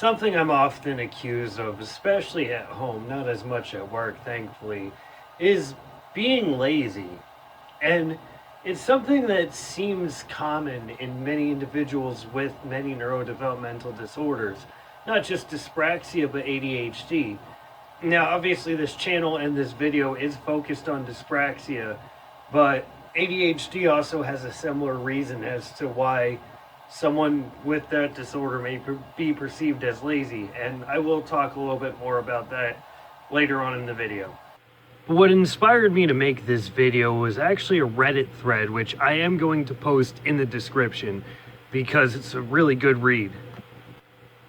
Something I'm often accused of, especially at home, not as much at work, thankfully, is being lazy. And it's something that seems common in many individuals with many neurodevelopmental disorders, not just dyspraxia, but ADHD. Now, obviously, this channel and this video is focused on dyspraxia, but ADHD also has a similar reason as to why someone with that disorder may be perceived as lazy, and I will talk a little bit more about that later on in the video. But what inspired me to make this video was actually a Reddit thread, which I am going to post in the description because it's a really good read.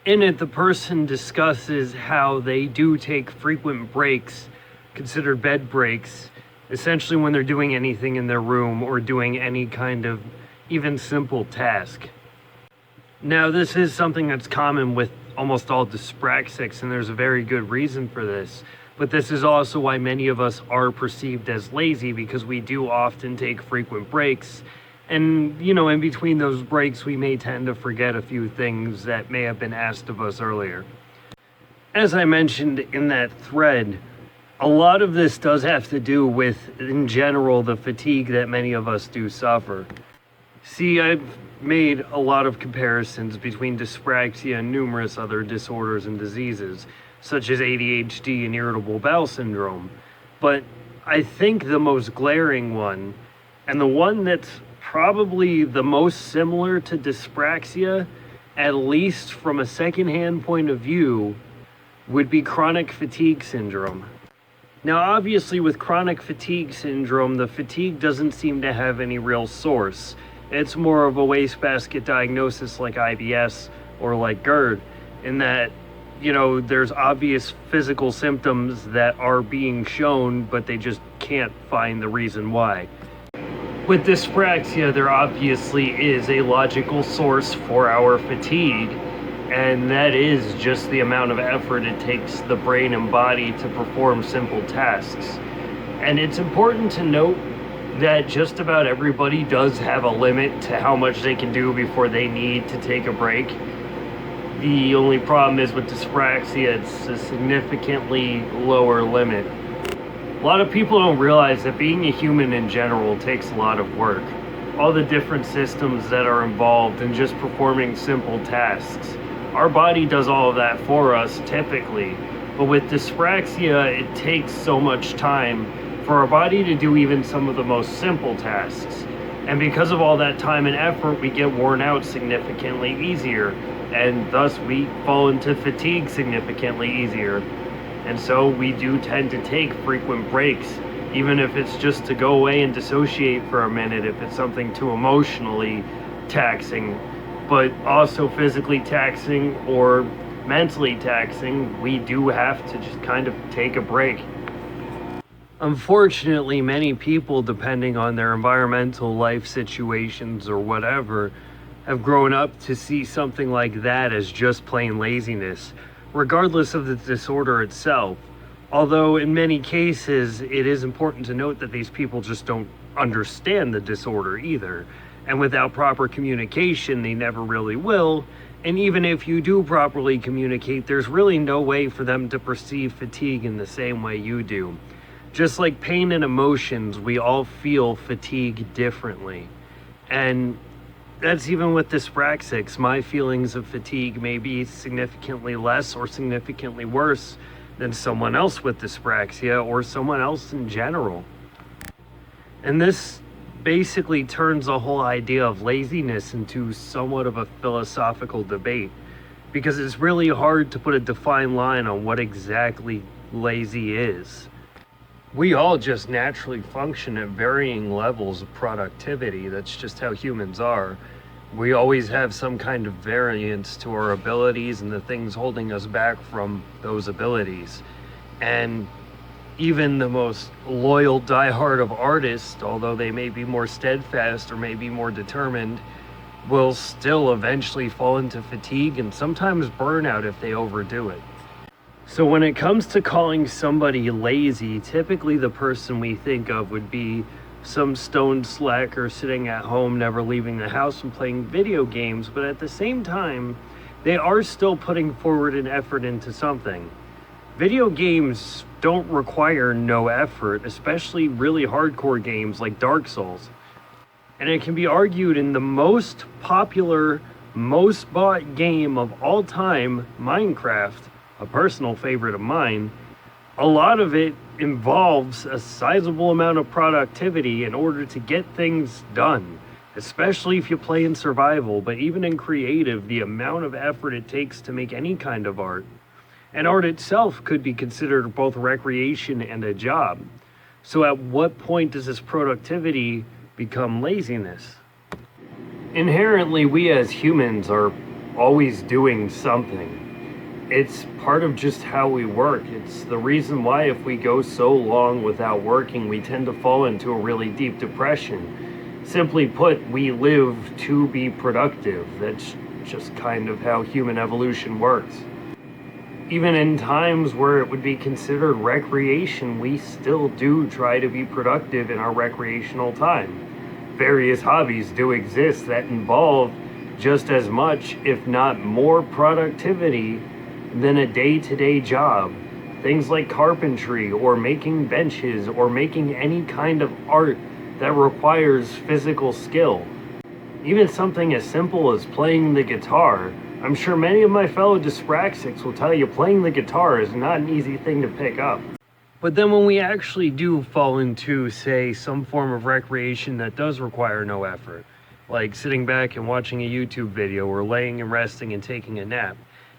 In it, the person discusses how they do take frequent breaks, considered bed breaks, essentially when they're doing anything in their room or doing any kind of even simple task. Now, this is something that's common with almost all dyspraxics, and there's a very good reason for this. But this is also why many of us are perceived as lazy, because we do often take frequent breaks. And, in between those breaks, we may tend to forget a few things that may have been asked of us earlier. As I mentioned in that thread, a lot of this does have to do with, in general, the fatigue that many of us do suffer. See, I've made a lot of comparisons between dyspraxia and numerous other disorders and diseases, such as ADHD and irritable bowel syndrome. But I think the most glaring one, and the one that's probably the most similar to dyspraxia, at least from a secondhand point of view, would be chronic fatigue syndrome. Now, obviously, with chronic fatigue syndrome, the fatigue doesn't seem to have any real source. It's more of a wastebasket diagnosis like IBS or like GERD, in that, there's obvious physical symptoms that are being shown, but they just can't find the reason why. With dyspraxia, there obviously is a logical source for our fatigue, and that is just the amount of effort it takes the brain and body to perform simple tasks. And it's important to note that just about everybody does have a limit to how much they can do before they need to take a break. The only problem is with dyspraxia, it's a significantly lower limit. A lot of people don't realize that being a human in general takes a lot of work. All the different systems that are involved in just performing simple tasks. Our body does all of that for us typically, but with dyspraxia, it takes so much time for our body to do even some of the most simple tasks. And because of all that time and effort, we get worn out significantly easier, and thus we fall into fatigue significantly easier. And so we do tend to take frequent breaks, even if it's just to go away and dissociate for a minute, if it's something too emotionally taxing, but also physically taxing or mentally taxing. We do have to just kind of take a break. Unfortunately, many people, depending on their environmental life situations or whatever, have grown up to see something like that as just plain laziness, regardless of the disorder itself. Although in many cases, it is important to note that these people just don't understand the disorder either. And without proper communication, they never really will. And even if you do properly communicate, there's really no way for them to perceive fatigue in the same way you do. Just like pain and emotions, we all feel fatigue differently. And that's even with dyspraxics. My feelings of fatigue may be significantly less or significantly worse than someone else with dyspraxia or someone else in general. And this basically turns the whole idea of laziness into somewhat of a philosophical debate, because it's really hard to put a defined line on what exactly lazy is. We all just naturally function at varying levels of productivity. That's just how humans are. We always have some kind of variance to our abilities and the things holding us back from those abilities. And even the most loyal diehard of artists, although they may be more steadfast or may be more determined, will still eventually fall into fatigue and sometimes burnout if they overdo it. So when it comes to calling somebody lazy, typically the person we think of would be some stoned slacker sitting at home, never leaving the house and playing video games. But at the same time, they are still putting forward an effort into something. Video games don't require no effort, especially really hardcore games like Dark Souls. And it can be argued in the most popular, most bought game of all time, Minecraft, a personal favorite of mine, a lot of it involves a sizable amount of productivity in order to get things done, especially if you play in survival, but even in creative, the amount of effort it takes to make any kind of art. And art itself could be considered both recreation and a job. So at what point does this productivity become laziness? Inherently, we as humans are always doing something. It's part of just how we work. It's the reason why if we go so long without working, we tend to fall into a really deep depression. Simply put, we live to be productive. That's just kind of how human evolution works. Even in times where it would be considered recreation, we still do try to be productive in our recreational time. Various hobbies do exist that involve just as much, if not more, productivity than a day-to-day job. Things like carpentry or making benches or making any kind of art that requires physical skill. Even something as simple as playing the guitar. I'm sure many of my fellow Dyspraxics will tell you playing the guitar is not an easy thing to pick up. But then when we actually do fall into, say, some form of recreation that does require no effort, like sitting back and watching a YouTube video or laying and resting and taking a nap,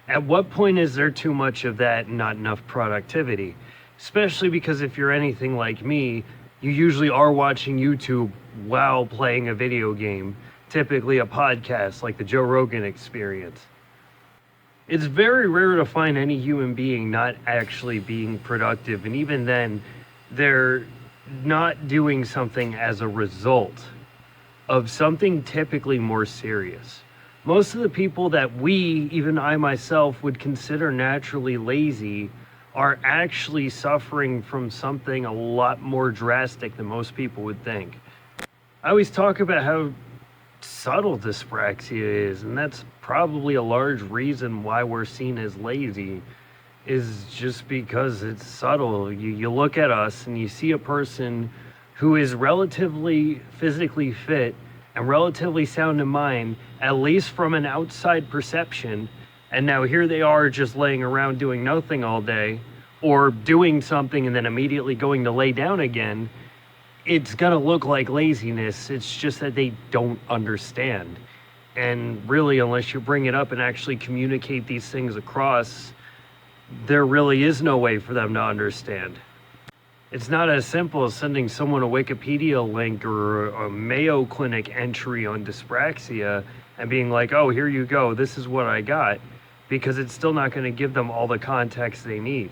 at what point is there too much of that and not enough productivity? Especially because if you're anything like me, you usually are watching YouTube while playing a video game, typically a podcast like the Joe Rogan Experience. It's very rare to find any human being not actually being productive, and even then, they're not doing something as a result of something typically more serious. Most of the people that we, even I myself, would consider naturally lazy are actually suffering from something a lot more drastic than most people would think. I always talk about how subtle dyspraxia is, and that's probably a large reason why we're seen as lazy, is just because it's subtle. You look at us and you see a person who is relatively physically fit and relatively sound in mind, at least from an outside perception, and now here they are just laying around doing nothing all day, or doing something and then immediately going to lay down again. It's gonna look like laziness. It's just that they don't understand. And really, unless you bring it up and actually communicate these things across, there really is no way for them to understand. It's not as simple as sending someone a Wikipedia link or a Mayo Clinic entry on dyspraxia and being like, oh, here you go, this is what I got, because it's still not going to give them all the context they need.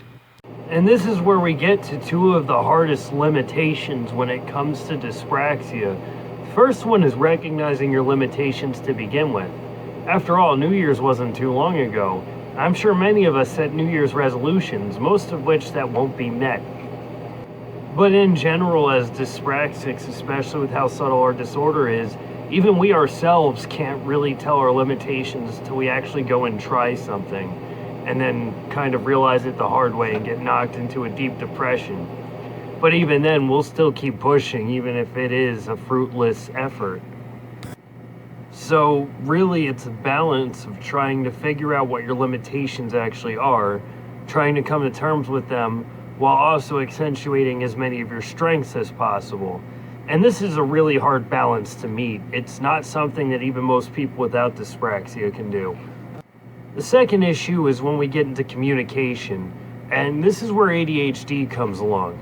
And this is where we get to two of the hardest limitations when it comes to dyspraxia. First one is recognizing your limitations to begin with. After all, New Year's wasn't too long ago. I'm sure many of us set New Year's resolutions, most of which that won't be met. But in general, as dyspraxics, especially with how subtle our disorder is, even we ourselves can't really tell our limitations till we actually go and try something, and then kind of realize it the hard way and get knocked into a deep depression. But even then, we'll still keep pushing, even if it is a fruitless effort. So really, it's a balance of trying to figure out what your limitations actually are, trying to come to terms with them, while also accentuating as many of your strengths as possible. And this is a really hard balance to meet. It's not something that even most people without dyspraxia can do. The second issue is when we get into communication, and this is where ADHD comes along.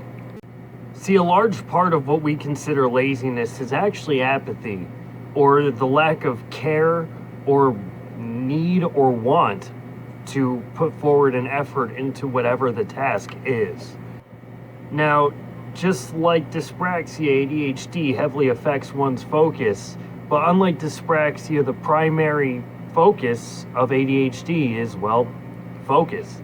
See, a large part of what we consider laziness is actually apathy, or the lack of care or need or want to put forward an effort into whatever the task is. Now, just like dyspraxia, ADHD heavily affects one's focus, but unlike dyspraxia, the primary focus of ADHD is, well, focus.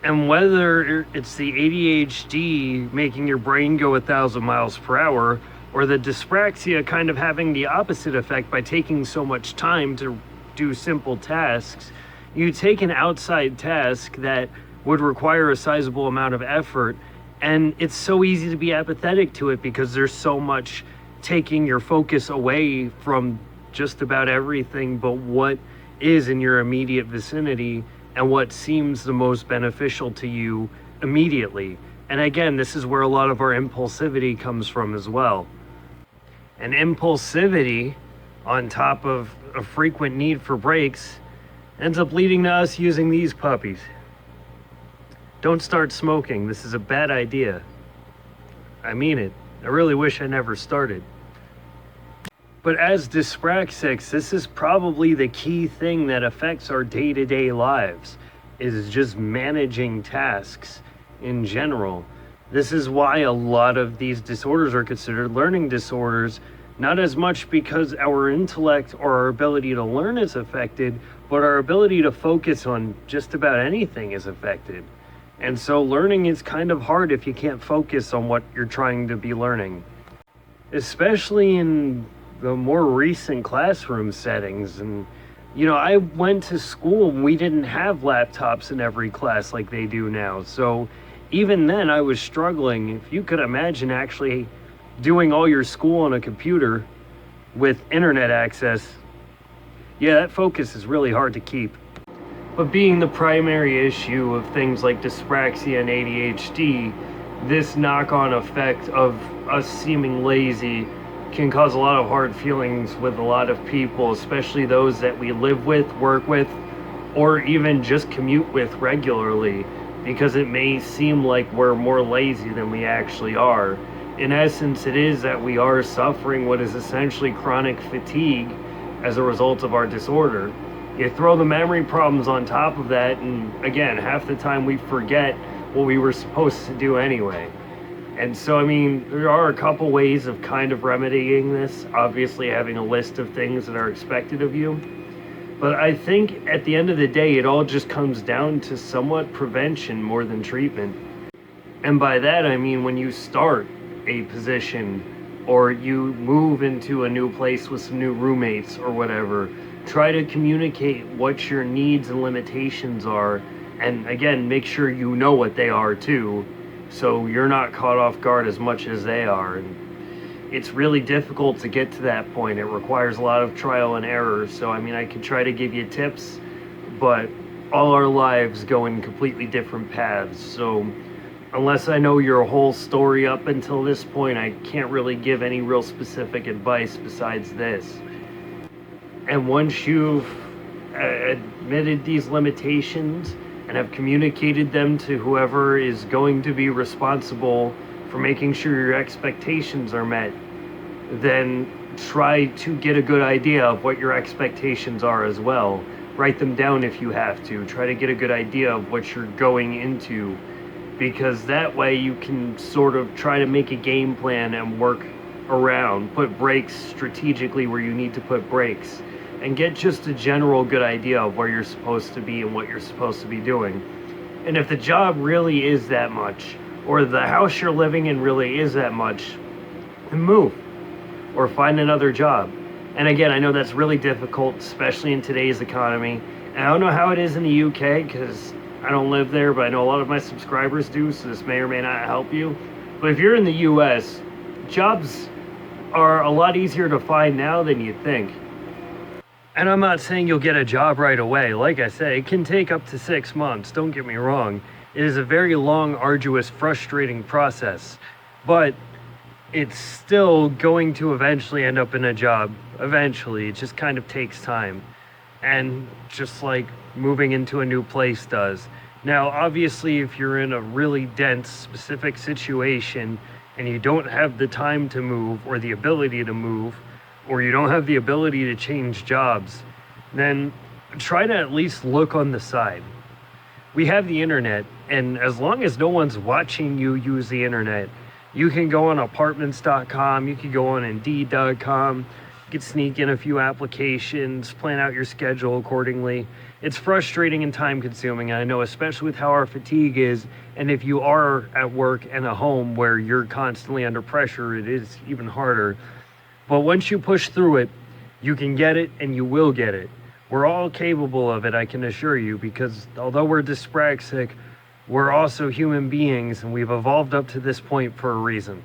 And whether it's the ADHD making your brain go 1,000 miles per hour, or the dyspraxia kind of having the opposite effect by taking so much time to do simple tasks, you take an outside task that would require a sizable amount of effort, and it's so easy to be apathetic to it because there's so much taking your focus away from just about everything but what is in your immediate vicinity and what seems the most beneficial to you immediately. And again, this is where a lot of our impulsivity comes from as well. And impulsivity, on top of a frequent need for breaks, ends up leading to us using these puppies. Don't start smoking. This is a bad idea. I mean it. I really wish I never started. But as Dyspraxics, this is probably the key thing that affects our day-to-day lives, is just managing tasks in general. This is why a lot of these disorders are considered learning disorders, not as much because our intellect or our ability to learn is affected, but our ability to focus on just about anything is affected. And so learning is kind of hard if you can't focus on what you're trying to be learning, especially in the more recent classroom settings. And I went to school and we didn't have laptops in every class like they do now. So even then I was struggling. If you could imagine actually doing all your school on a computer with internet access, yeah, that focus is really hard to keep. But being the primary issue of things like dyspraxia and ADHD, this knock-on effect of us seeming lazy can cause a lot of hard feelings with a lot of people, especially those that we live with, work with, or even just commute with regularly, because it may seem like we're more lazy than we actually are. In essence, it is that we are suffering what is essentially chronic fatigue as a result of our disorder. You throw the memory problems on top of that, and again, half the time we forget what we were supposed to do anyway. And so, there are a couple ways of kind of remedying this. Obviously, having a list of things that are expected of you. But I think at the end of the day, it all just comes down to somewhat prevention more than treatment. And by that, I mean when you start a position or you move into a new place with some new roommates or whatever, try to communicate what your needs and limitations are, and again, make sure you know what they are too, so you're not caught off guard as much as they are. And it's really difficult to get to that point. It requires a lot of trial and error. So I could try to give you tips, but all our lives go in completely different paths. So unless I know your whole story up until this point, I can't really give any real specific advice besides this. And once you've admitted these limitations and have communicated them to whoever is going to be responsible for making sure your expectations are met, then try to get a good idea of what your expectations are as well. Write them down if you have to. Try to get a good idea of what you're going into, because that way you can sort of try to make a game plan and work around, put breaks strategically where you need to put breaks, and get just a general good idea of where you're supposed to be and what you're supposed to be doing. And if the job really is that much, or the house you're living in really is that much, then move or find another job. And again, I know that's really difficult, especially in today's economy. And I don't know how it is in the UK because I don't live there, but I know a lot of my subscribers do, so this may or may not help you. But if you're in the US, jobs are a lot easier to find now than you think. And I'm not saying you'll get a job right away. Like I say, it can take up to 6 months, don't get me wrong. It is a very long, arduous, frustrating process, but it's still going to eventually end up in a job. Eventually, it just kind of takes time. And just like moving into a new place does. Now, obviously, if you're in a really dense, specific situation and you don't have the time to move or the ability to move, or you don't have the ability to change jobs, then try to at least look on the side. We have the internet, and as long as no one's watching you use the internet, you can go on apartments.com, you can go on indeed.com, you can sneak in a few applications, plan out your schedule accordingly. It's frustrating and time consuming, and I know especially with how our fatigue is, and if you are at work and a home where you're constantly under pressure, it is even harder. But once you push through it, you can get it and you will get it. We're all capable of it, I can assure you, because although we're dyspraxic, we're also human beings, and we've evolved up to this point for a reason.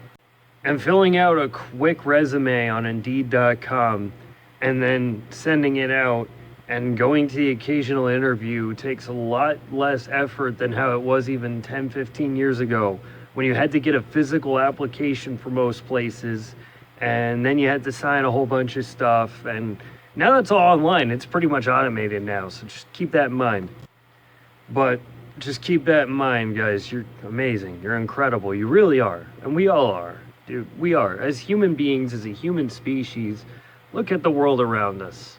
And filling out a quick resume on Indeed.com and then sending it out and going to the occasional interview takes a lot less effort than how it was even 10, 15 years ago, when you had to get a physical application for most places, and then you had to sign a whole bunch of stuff. And now that's all online. It's pretty much automated now, so just keep that in mind. But just keep that in mind, guys. You're amazing. You're incredible. You really are. And we all are. Dude, we are. As human beings, as a human species, look at the world around us.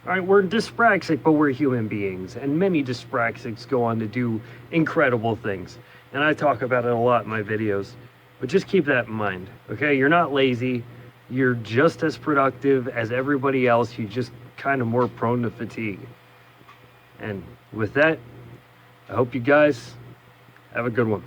All right, we're dyspraxic, but we're human beings. And many dyspraxics go on to do incredible things. And I talk about it a lot in my videos. But just keep that in mind, okay? You're not lazy. You're just as productive as everybody else. You're just kind of more prone to fatigue. And with that, I hope you guys have a good one.